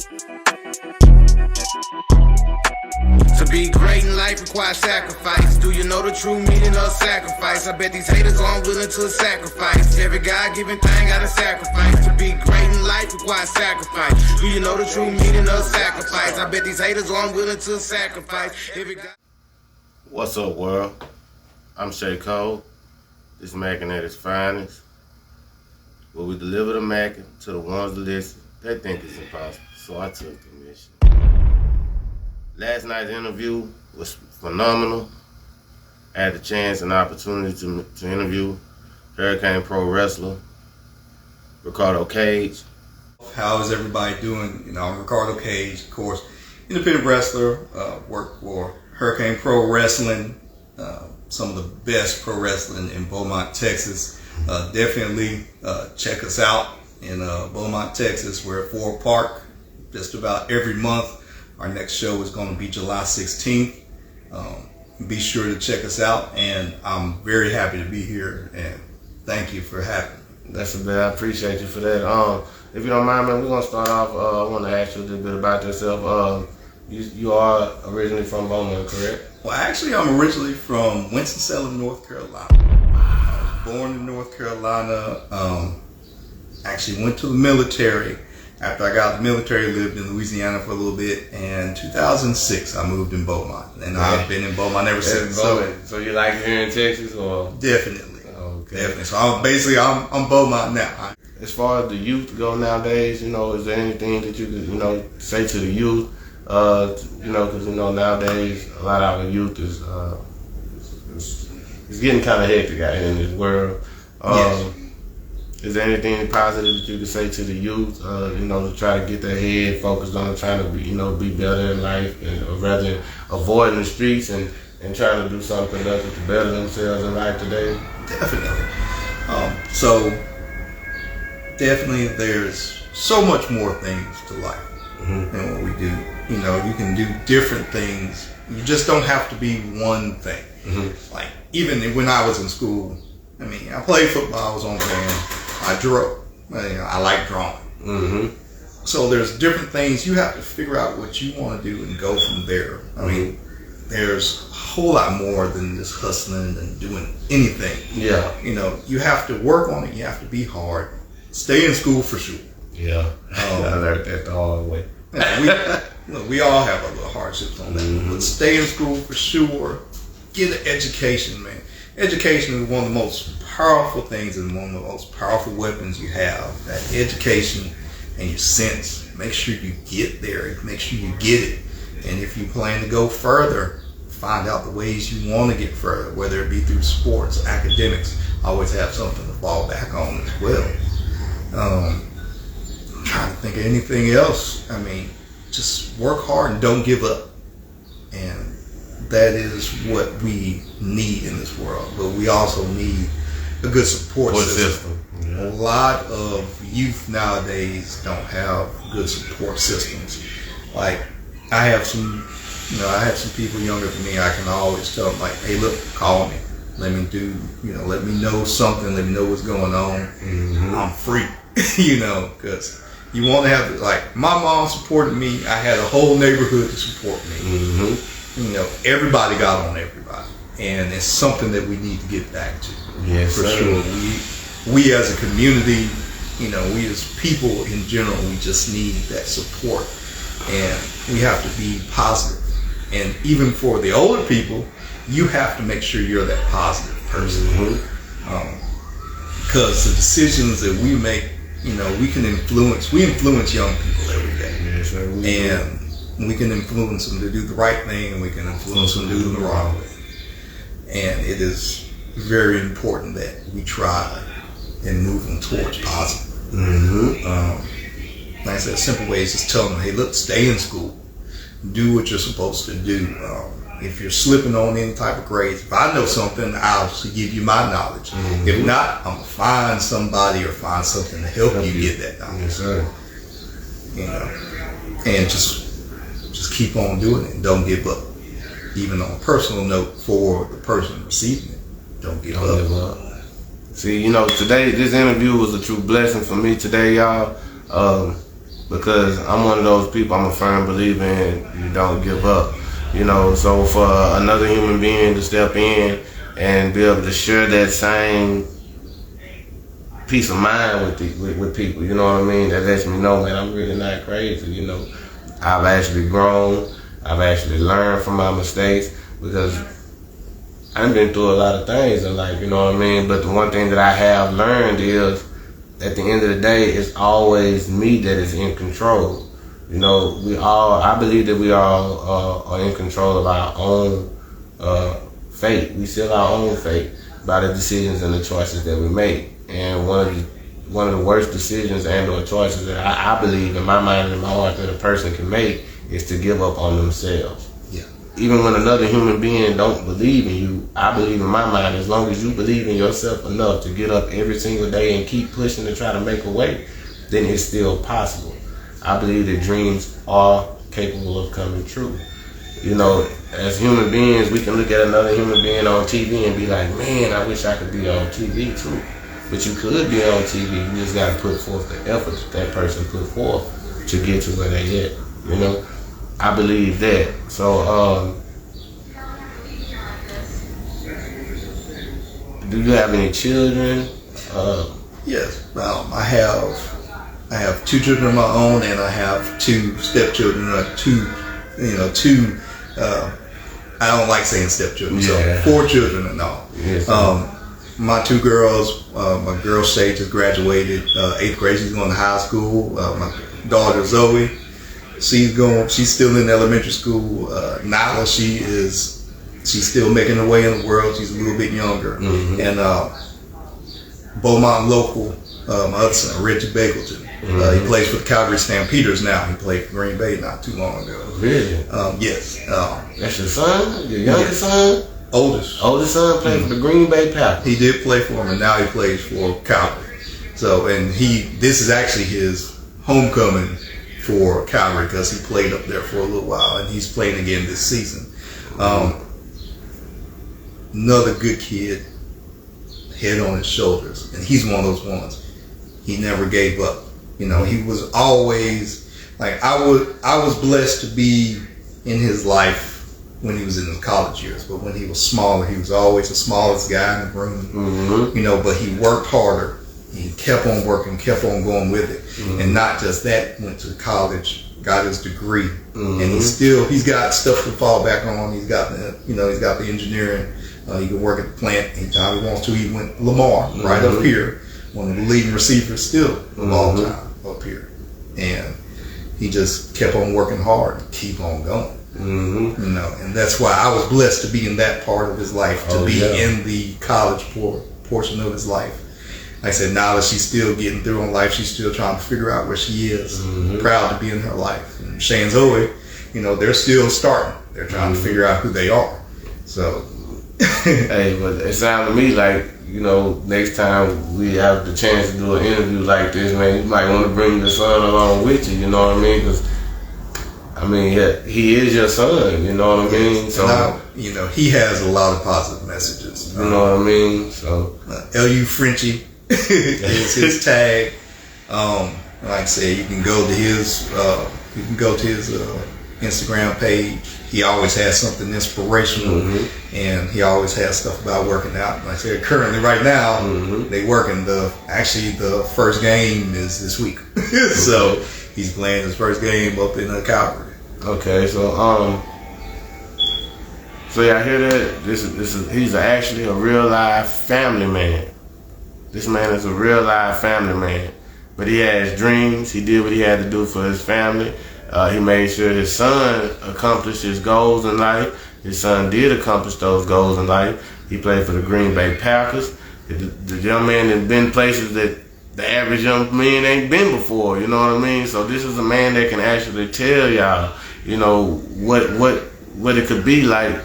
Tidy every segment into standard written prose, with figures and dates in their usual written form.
To be great in life requires sacrifice. Do you know the true meaning of sacrifice? I bet these haters are unwilling to sacrifice. Every God-given thing got a sacrifice. To be great in life requires sacrifice. Do you know the true meaning of sacrifice? I bet these haters are unwilling to sacrifice. What's up, world? I'm Shay. This Mackin' at its finest. Where we deliver the Mackin' to the ones that listen. They think it's impossible, so I took the mission. Last night's interview was phenomenal. I had the chance and opportunity to interview Hurricane Pro wrestler Ricardo Cage. How is everybody doing? I'm Ricardo Cage, of course, independent wrestler, work for Hurricane Pro Wrestling, some of the best pro wrestling in Beaumont, Texas. Definitely check us out in Beaumont, Texas. We're at Ford Park just about every month. Our next show is going to be July 16th. Be sure to check us out, and I'm very happy to be here, and thank you for having me. That's a bit. I appreciate you for that. If you don't mind, man, we're going to start off. I want to ask you a little bit about yourself. You are originally from Beaumont, correct? Well, actually, I'm originally from Winston-Salem, North Carolina. I was born in North Carolina. Actually went to the military. After I got out of the military, lived in Louisiana for a little bit. And in 2006, I moved in Beaumont. And I've been in Beaumont ever since. So you like it here in Texas? Or? Definitely. Okay. Definitely. So I'm Beaumont now. As far as the youth go nowadays, is there anything that you could, say to the youth? Because, nowadays, a lot of our youth is getting kind of hectic out here in this world. Yes. Is there anything positive that you could say to the youth, to try to get their head focused on trying to be better in life, or rather than avoiding the streets and trying to do something productive to better themselves in life today? Definitely. So definitely there's so much more things to life than what we do. You can do different things. You just don't have to be one thing. Like even when I was in school, I played football, I was on band, I drew. I like drawing. So there's different things. You have to figure out what you want to do and go from there. There's a whole lot more than just hustling and doing anything. Yeah. You have to work on it. You have to be hard. Stay in school for sure. Yeah. I learned that the hard way. We all have our little hardships on that. But stay in school for sure. Get an education, man. Education is one of the most powerful things and one of the most powerful weapons you have. That education and your sense. Make sure you get there. Make sure you get it. And if you plan to go further, find out the ways you want to get further, whether it be through sports, academics. Always have something to fall back on as well. I'm trying to think of anything else. Just work hard and don't give up. And that is what we need in this world. But we also need a good support system. Yeah. A lot of youth nowadays don't have good support systems. Like I have some people younger than me. I can always tell them, like, hey, look, call me. Let me let me know something. Let me know what's going on. I'm free, because you want to have, like, my mom supported me. I had a whole neighborhood to support me. Everybody got on everybody, and it's something that we need to get back to. Yes, for sure. We as a community, we as people in general, we just need that support, and we have to be positive. And even for the older people, you have to make sure you're that positive person, because the decisions that we make, we influence young people every day. Yes, sir, and we can influence them to do the right thing, and we can influence them to do the wrong way. And it is very important that we try and move them towards positive. Like I said, simple ways, just tell them, hey, look, stay in school. Do what you're supposed to do. If you're slipping on any type of grades, if I know something, I'll give you my knowledge. If not, I'm going to find somebody or find something to help you get that knowledge. Yes, sir. And just keep on doing it and don't give up. Even on a personal note, for the person receiving it, don't give up. See, today, this interview was a true blessing for me today, y'all. because I'm one of those people. I'm a firm believer in you don't give up. You know, so for another human being to step in and be able to share that same peace of mind with people, you know what I mean? That lets me know, man, I'm really not crazy. You know, I've actually grown. I've actually learned from my mistakes, because I've been through a lot of things in life, you know what I mean? But the one thing that I have learned is, at the end of the day, it's always me that is in control. You know, I believe that we all are in control of our own fate. We seal our own fate by the decisions and the choices that we make. And one of the worst decisions and or choices that I believe in my mind and in my heart that a person can make is to give up on themselves. Yeah. Even when another human being don't believe in you, I believe in my mind, as long as you believe in yourself enough to get up every single day and keep pushing to try to make a way, then it's still possible. I believe that dreams are capable of coming true. You know, as human beings, we can look at another human being on TV and be like, man, I wish I could be on TV too. But you could be on TV. You just got to put forth the effort that person put forth to get to where they at. You know, I believe that. So, do you have any children? Yes. I have 2 children of my own, and I have 2 stepchildren. I don't like saying stepchildren. Yeah. So 4 children and all. Yes. My 2 girls, my girl Shay just graduated 8th grade. She's going to high school. My daughter Zoe, she's still in elementary school. Nyla, she's still making her way in the world. She's a little bit younger. Mm-hmm. And Beaumont local, my other son, Reggie Bagleton. Mm-hmm. He plays for the Calgary Stampeders now. He played for Green Bay not too long ago. Really? Yes. That's your son? Your youngest son? Oldest son played for the Green Bay Packers. He did play for him, and now he plays for Calgary. So, and this is actually his homecoming for Calgary, because he played up there for a little while, and he's playing again this season. Another good kid, head on his shoulders, and he's one of those ones. He never gave up. You know, he was always like, I was blessed to be in his life when he was in his college years, but when he was smaller, he was always the smallest guy in the room. Mm-hmm. You know, but he worked harder. He kept on working, kept on going with it. Mm-hmm. And not just that, went to college, got his degree. Mm-hmm. And he's got stuff to fall back on. He's got the engineering. He can work at the plant anytime he wants to. He went Lamar, mm-hmm. right up here, one of the leading receivers still of all time up here. And he just kept on working hard and keep on going. Mm-hmm. You know, and that's why I was blessed to be in that part of his life, to be in the college portion of his life. Like I said, now that she's still getting through in life, she's still trying to figure out where she is. Mm-hmm. Proud to be in her life. And Shay and Zoe, you know, they're still starting. They're trying to figure out who they are. So, hey, but it sounds to me like, you know, next time we have the chance to do an interview like this, man, you might want to bring the son along with you. You know what I mean? Because he is your son, you know what I mean? So, now, you know, he has a lot of positive messages. You know what I mean? So, LU Frenchie is his tag. Like I said, you can go to his Instagram page. He always has something inspirational, and he always has stuff about working out. Like I said, currently right now, they working. The first game is this week, so he's playing his first game up in Calgary. Okay, so yeah, I hear that. He's actually a real life family man. This man is a real life family man, but he has dreams. He did what he had to do for his family. He made sure his son accomplished his goals in life. His son did accomplish those goals in life. He played for the Green Bay Packers. The young man has been places that the average young man ain't been before, you know what I mean? So this is a man that can actually tell y'all, you know, what it could be like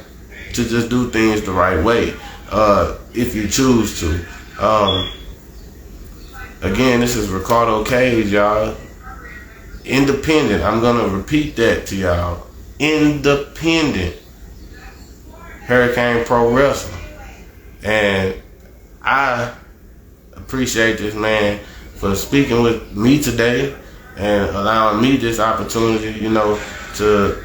to just do things the right way, if you choose to. Again, this is Ricardo Cage, y'all. Independent. I'm gonna repeat that to y'all. Independent Hurricane Pro Wrestling. And I appreciate this man for speaking with me today and allowing me this opportunity, you know, to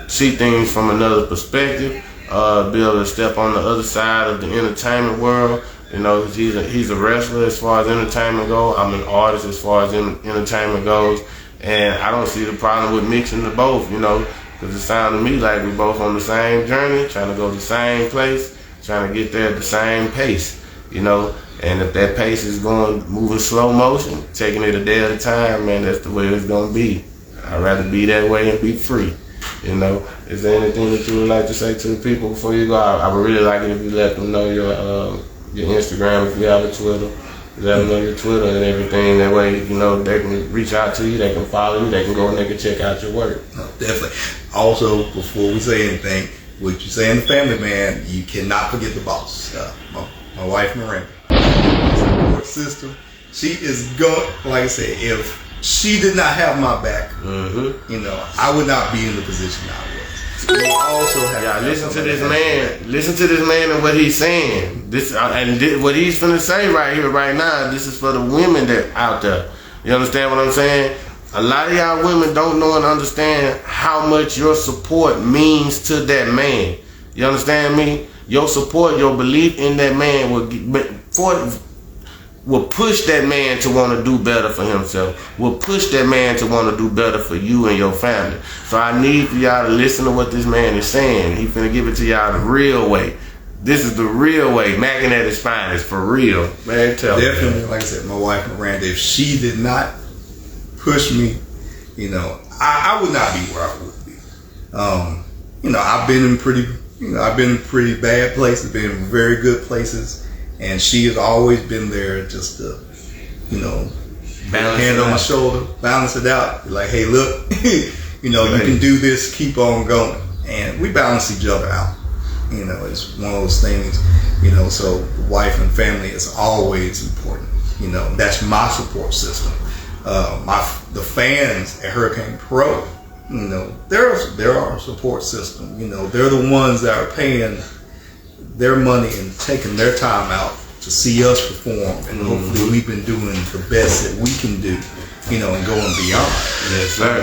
see things from another perspective, be able to step on the other side of the entertainment world. You know, he's a wrestler as far as entertainment goes. I'm an artist as far as entertainment goes. And I don't see the problem with mixing the both, you know, because it sounds to me like we're both on the same journey, trying to go to the same place, trying to get there at the same pace, you know. And if that pace is moving slow motion, taking it a day at a time, man, that's the way it's going to be. I'd rather be that way and be free, you know. Is there anything that you would like to say to the people before you go? I would really like it if you let them know your Instagram, if you have a Twitter. Let them know your Twitter and everything. That way, you know, they can reach out to you, they can follow you, they can go and they can check out your work. No, definitely. Also, before we say anything, what you say in the family, man, you cannot forget the boss. My wife, Miranda. Support system. She is going, like I said, if she did not have my back, you know, I would not be in the position I was. You also have listen to this man. Listen to this man and what he's saying. What he's finna say right here, right now. This is for the women that out there. You understand what I'm saying? A lot of y'all women don't know and understand how much your support means to that man. You understand me? Your support, your belief in that man will push that man to want to do better for himself, will push that man to want to do better for you and your family. So I need for y'all to listen to what this man is saying. He finna give it to y'all the real way. This is the real way. Mackin at his finest, for real. Man, tell me. Definitely, like I said, my wife Miranda, if she did not push me, you know, I would not be where I would be. You know, I've been in pretty bad places, been in very good places. And she has always been there just to, you know, hand on my shoulder, balance it out. Like, hey, look, you know, you can do this, keep on going. And we balance each other out. You know, it's one of those things, you know, so wife and family is always important. You know, that's my support system. The fans at Hurricane Pro, you know, they're our support system. You know, they're the ones that are paying their money and taking their time out to see us perform, and hopefully we've been doing the best that we can do, you know, and going beyond. Yes, sir.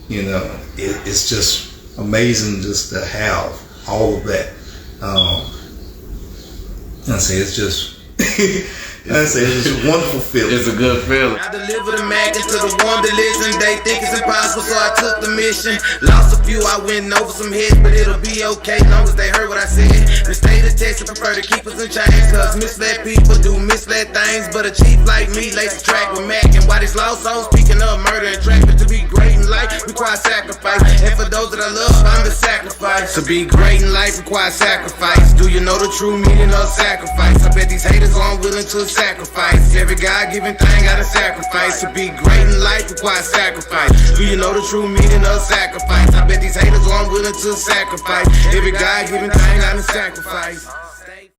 You know, it's just amazing just to have all of that. I say it's just it's a wonderful feeling. It's a good feeling. I deliver the mag into the one that listen. They think it's impossible, so I took the mission. Lost a few, I went over some heads, but it'll be okay, long as they heard what I said. The state of Texas prefer to keep us in chains, cause misled people do misled things. But a chief like me lays the track with Mac. And why these lost souls speaking of murder and traffic? To be great in life requires sacrifice, and for those that I love, I'm the sacrifice. To be great in life requires sacrifice. Do you know the true meaning of sacrifice? I bet these haters are unwilling to sacrifice. Every God-given thing got a sacrifice. To be great in life requires sacrifice. Do you know the true meaning of sacrifice? I bet these haters are unwilling to sacrifice. Every God-given thing got a sacrifice.